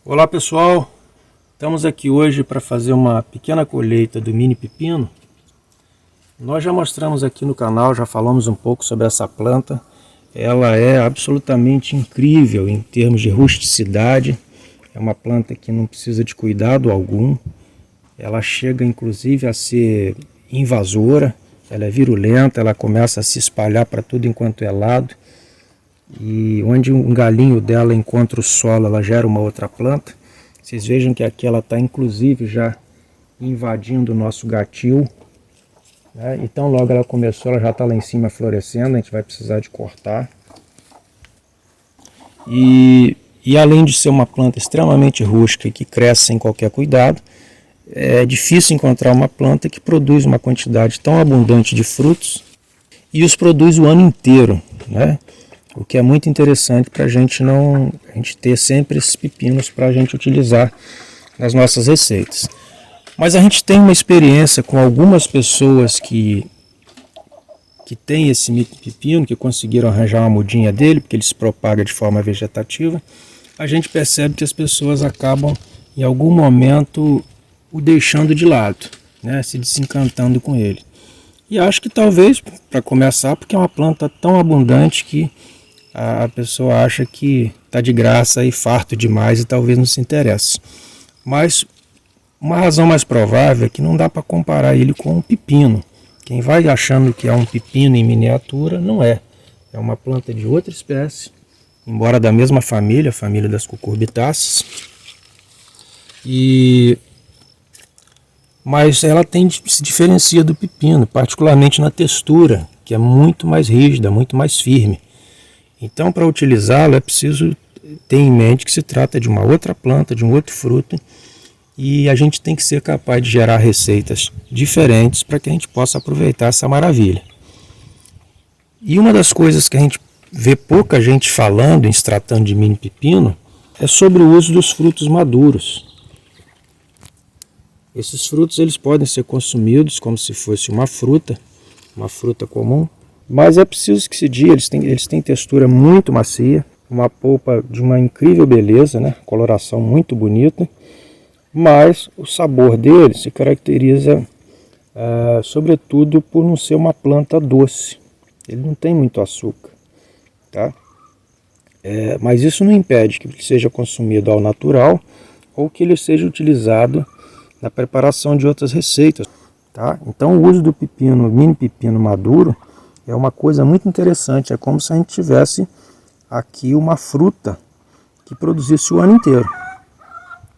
Olá pessoal, estamos aqui hoje para fazer uma pequena colheita do mini pepino. Nós já mostramos aqui no canal, já falamos um pouco sobre essa planta. Ela é absolutamente incrível em termos de rusticidade. É uma planta que não precisa de cuidado algum. Ela chega inclusive a ser invasora, ela é virulenta, ela começa a se espalhar para tudo enquanto é lado. E onde um galinho dela encontra o solo, ela gera uma outra planta. Vocês vejam que aqui ela está inclusive já invadindo o nosso gatil, né? Então logo ela começou, ela já está lá em cima florescendo, a gente vai precisar de cortar. E além de ser uma planta extremamente rústica e que cresce sem qualquer cuidado, é difícil encontrar uma planta que produz uma quantidade tão abundante de frutos e os produz o ano inteiro, né? O que é muito interessante para a gente ter sempre esses pepinos para a gente utilizar nas nossas receitas. Mas a gente tem uma experiência com algumas pessoas que têm esse pepino, que conseguiram arranjar uma mudinha dele, porque ele se propaga de forma vegetativa. A gente percebe que as pessoas acabam em algum momento o deixando de lado, né? Se desencantando com ele. E acho que talvez, para começar, porque é uma planta tão abundante que a pessoa acha que está de graça e farto demais e talvez não se interesse. Mas uma razão mais provável é que não dá para comparar ele com um pepino. Quem vai achando que é um pepino em miniatura, não é. É uma planta de outra espécie, embora da mesma família, a família das cucurbitáceas. Mas ela se diferencia do pepino, particularmente na textura, que é muito mais rígida, muito mais firme. Então, para utilizá-lo, é preciso ter em mente que se trata de uma outra planta, de um outro fruto, e a gente tem que ser capaz de gerar receitas diferentes para que a gente possa aproveitar essa maravilha. E uma das coisas que a gente vê pouca gente falando em se tratando de mini pepino é sobre o uso dos frutos maduros. Esses frutos eles podem ser consumidos como se fosse uma fruta comum, mas é preciso que se diga, eles têm textura muito macia, uma polpa de uma incrível beleza, né? Coloração muito bonita, mas o sabor deles se caracteriza sobretudo por não ser uma planta doce. Ele não tem muito açúcar, tá? Mas isso não impede que ele seja consumido ao natural ou que ele seja utilizado na preparação de outras receitas, tá? Então o uso do pepino, mini pepino maduro, é uma coisa muito interessante. É como se a gente tivesse aqui uma fruta que produzisse o ano inteiro,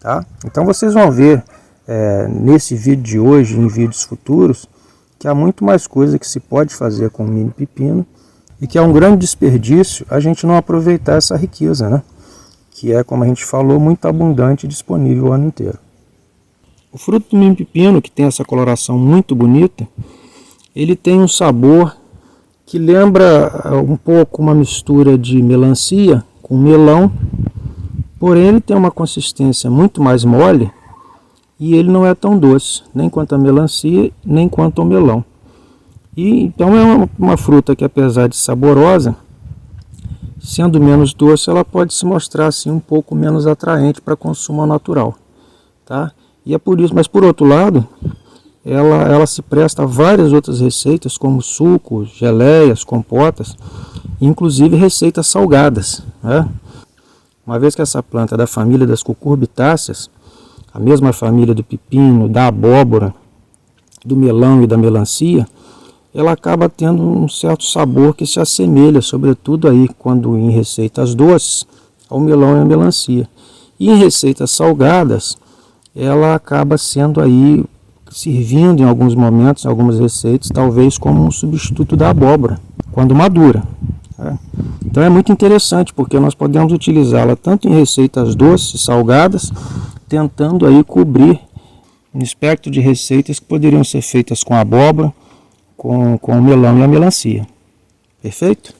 tá? Então vocês vão ver nesse vídeo de hoje e em vídeos futuros que há muito mais coisa que se pode fazer com o mini pepino e que é um grande desperdício a gente não aproveitar essa riqueza, né? Que é, como a gente falou, muito abundante e disponível o ano inteiro. O fruto do mini pepino, que tem essa coloração muito bonita, ele tem um sabor que lembra um pouco uma mistura de melancia com melão, porém ele tem uma consistência muito mais mole e ele não é tão doce, nem quanto a melancia, nem quanto ao melão. E então é uma fruta que, apesar de saborosa, sendo menos doce, ela pode se mostrar assim um pouco menos atraente para consumo natural, tá? E é por isso, mas por outro lado, ela se presta a várias outras receitas, como sucos, geleias, compotas, inclusive receitas salgadas, né? Uma vez que essa planta é da família das cucurbitáceas, a mesma família do pepino, da abóbora, do melão e da melancia, ela acaba tendo um certo sabor que se assemelha, sobretudo aí quando em receitas doces, ao melão e à melancia. E em receitas salgadas, ela acaba sendo aí, servindo em alguns momentos, em algumas receitas, talvez como um substituto da abóbora, quando madura. Então é muito interessante, porque nós podemos utilizá-la tanto em receitas doces, salgadas, tentando aí cobrir um espectro de receitas que poderiam ser feitas com abóbora, com o melão e a melancia. Perfeito?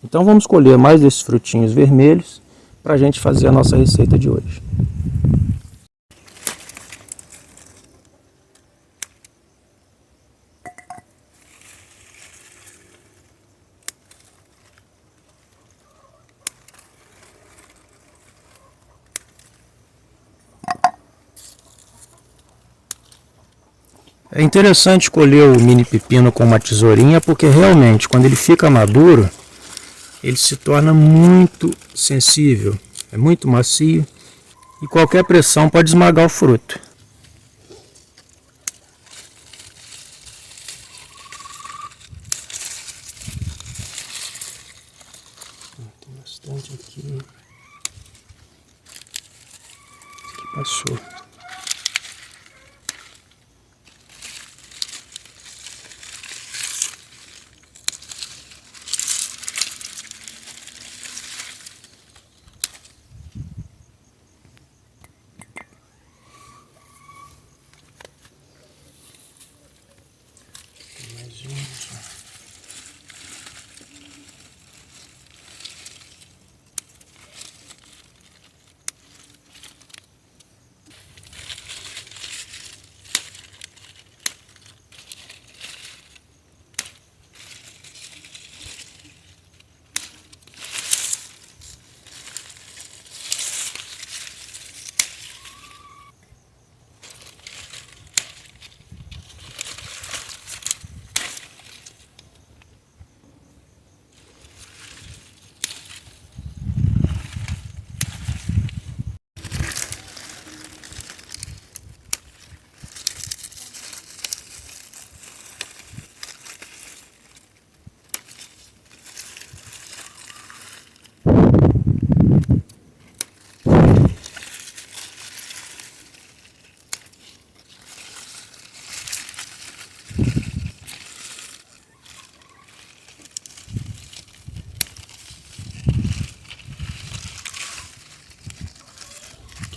Então vamos colher mais desses frutinhos vermelhos para a gente fazer a nossa receita de hoje. É interessante colher o mini pepino com uma tesourinha, porque realmente quando ele fica maduro, ele se torna muito sensível, é muito macio e qualquer pressão pode esmagar o fruto. Tem bastante aqui. Aqui passou.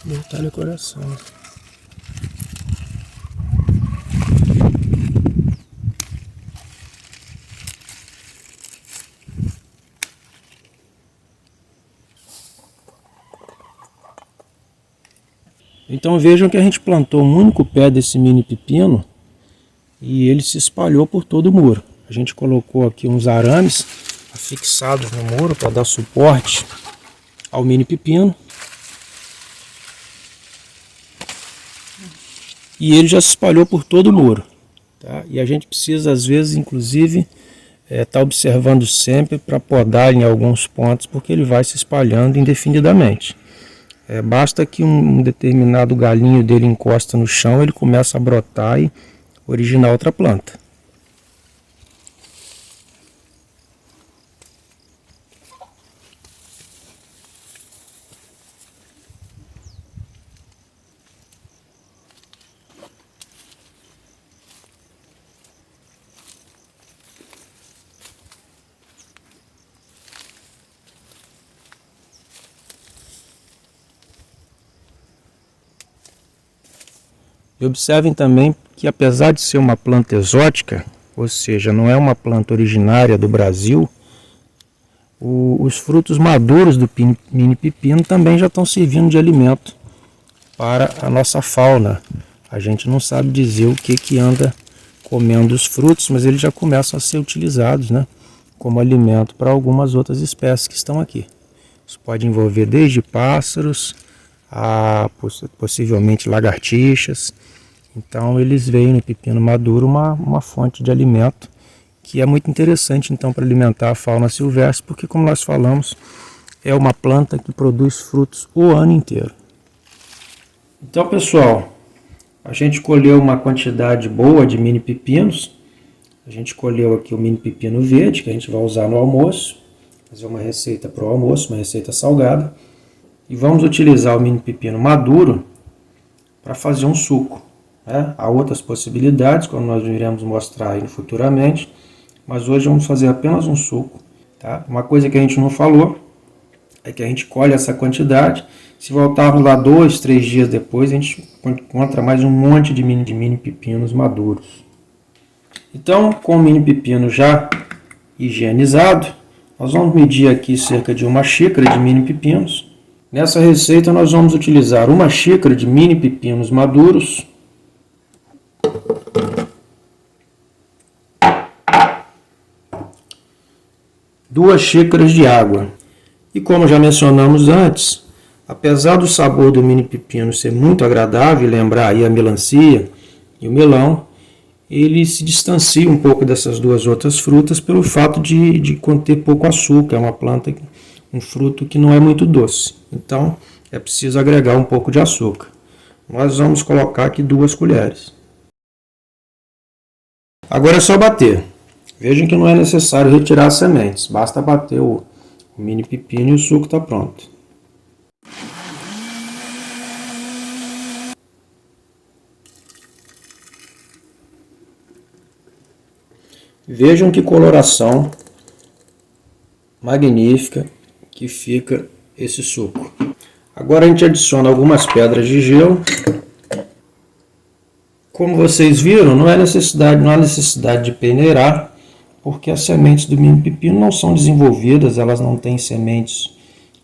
Detalhe o coração. Então vejam que a gente plantou um único pé desse mini pepino e ele se espalhou por todo o muro. A gente colocou aqui uns arames fixados no muro para dar suporte ao mini pepino. E ele já se espalhou por todo o muro. Tá? E a gente precisa, às vezes, inclusive, estar observando sempre para podar em alguns pontos, porque ele vai se espalhando indefinidamente. Basta que um determinado galinho dele encosta no chão, ele começa a brotar e originar outra planta. E observem também que, apesar de ser uma planta exótica, ou seja, não é uma planta originária do Brasil, os frutos maduros do mini pepino também já estão servindo de alimento para a nossa fauna. A gente não sabe dizer o que anda comendo os frutos, mas eles já começam a ser utilizados, né, como alimento para algumas outras espécies que estão aqui. Isso pode envolver desde pássaros a possivelmente lagartixas. Então eles veem no pepino maduro uma fonte de alimento que é muito interessante então para alimentar a fauna silvestre, porque, como nós falamos, é uma planta que produz frutos o ano inteiro. Então, pessoal, a gente colheu uma quantidade boa de mini pepinos. A gente colheu aqui o mini pepino verde, que a gente vai usar no almoço, fazer uma receita para o almoço, uma receita salgada. E vamos utilizar o mini pepino maduro para fazer um suco. Há outras possibilidades, como nós iremos mostrar aí futuramente, mas hoje vamos fazer apenas um suco. Tá? Uma coisa que a gente não falou é que a gente colhe essa quantidade. Se voltarmos lá 2, 3 dias depois, a gente encontra mais um monte de mini pepinos maduros. Então, com o mini pepino já higienizado, nós vamos medir aqui cerca de 1 xícara de mini pepinos. Nessa receita nós vamos utilizar 1 xícara de mini pepinos maduros, 2 xícaras de água. E como já mencionamos antes, apesar do sabor do mini pepino ser muito agradável, lembrar aí a melancia e o melão, ele se distancia um pouco dessas duas outras frutas pelo fato de conter pouco açúcar. É uma planta, um fruto que não é muito doce. Então, é preciso agregar um pouco de açúcar. Nós vamos colocar aqui 2 colheres. Agora é só bater. Vejam que não é necessário retirar as sementes. Basta bater o mini pepino e o suco está pronto. Vejam que coloração magnífica que fica esse suco. Agora a gente adiciona algumas pedras de gelo. Como vocês viram, não há necessidade de peneirar, porque as sementes do mini pepino não são desenvolvidas, elas não têm sementes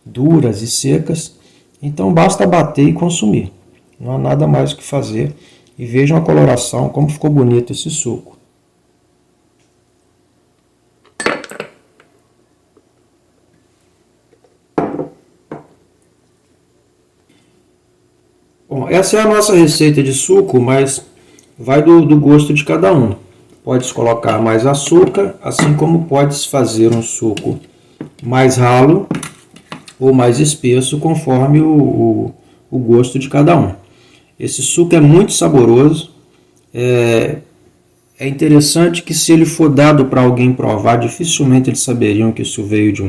duras e secas, então basta bater e consumir. Não há nada mais o que fazer. E vejam a coloração, como ficou bonito esse suco. Bom, essa é a nossa receita de suco, mas vai do gosto de cada um. Pode colocar mais açúcar, assim como pode fazer um suco mais ralo ou mais espesso, conforme o gosto de cada um. Esse suco é muito saboroso. É interessante que, se ele for dado para alguém provar, dificilmente eles saberiam que isso veio de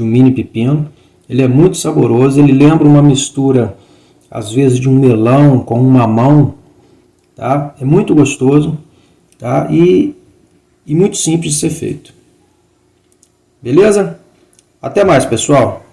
um mini pepino. Ele é muito saboroso, ele lembra uma mistura, às vezes, de um melão com um mamão. Tá? É muito gostoso, tá? E muito simples de ser feito. Beleza? Até mais, pessoal!